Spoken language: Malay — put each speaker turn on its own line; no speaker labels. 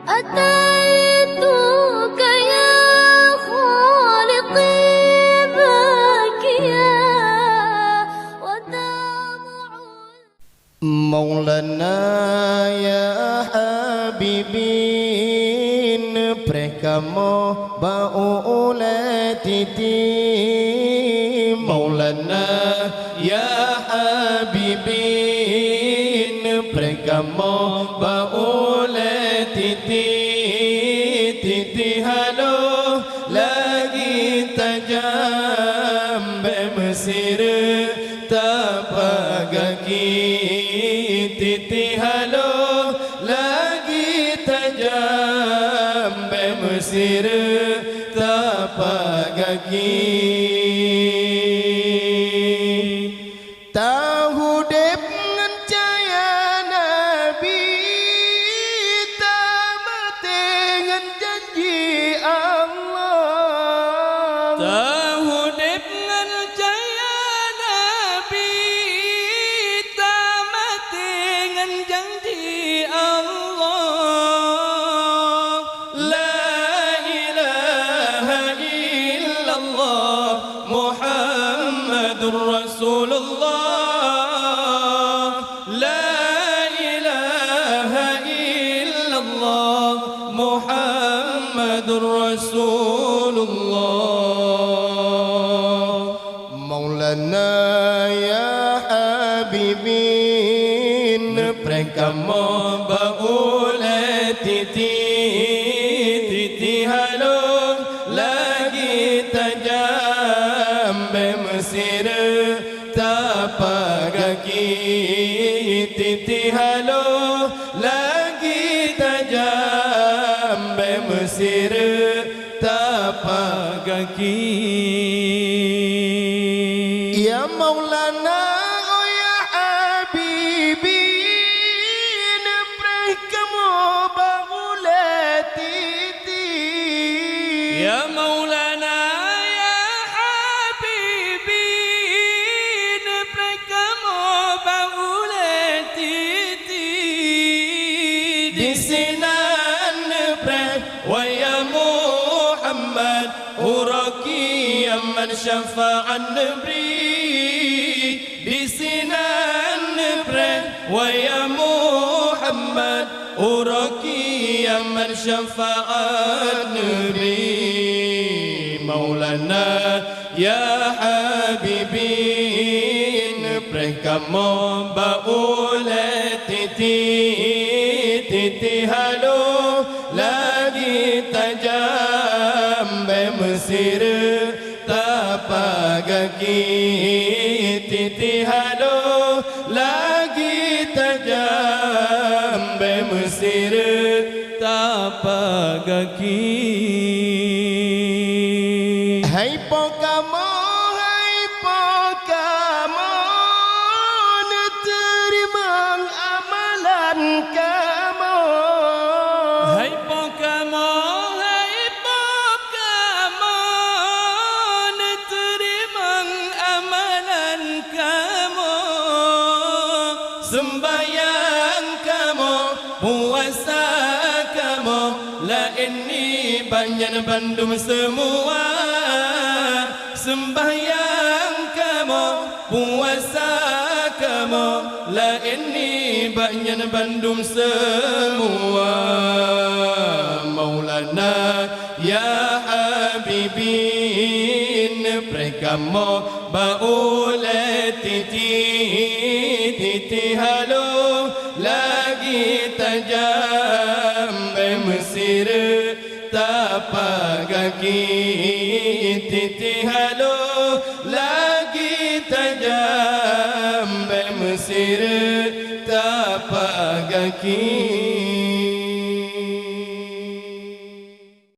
أتيتك يا خالقي باكيا ودمع
مولانا يا حبيبي نبركamo بأولاتي مولانا يا حبيبي نبركamo بأولاتي titi halo lagi tajam Mesir tapagaki titi halo lagi tajam Mesir tapagaki tahu dep ngencaya nabi tamat dengan janji Allah
tahu dep ngencaya nabi tamat dengan janji Allah
la ilaha illallah Muhammadur Rasulullah la ilaha illallah Muhammadur Rasulullah Maulana ya habibi neprekamo baulati titi halo lagi tajam Mesir tapagaki titi halo lagi tajam Mesir tapagaki ya Maulana oh ya habibi neprekamo baulati
ya maulana ya habibi neprekamo baulati
di sinan neprek wa ya Muhammad uraki man syafa'an nabri di sinan neprek wa ya Muhammad uraki man syafa'an nabri Maulana ya habibi neprekamo baulati titi halo lagi tajam Mesir tapagaki titi halo lagi tajam Mesir tapagaki hai pokamo terima amalan kamu
hai pokamo terima amalan kamu
sembahyang kamu puasa kamu la ini banyak bandum semua sembahyang kamu puasa kamu la ini banyak bandum semua Maulana ya habibi neprekamo baulati titi halo lagi tajam Mesir tapagaki titi halo lagi tajam Mesir tapagaki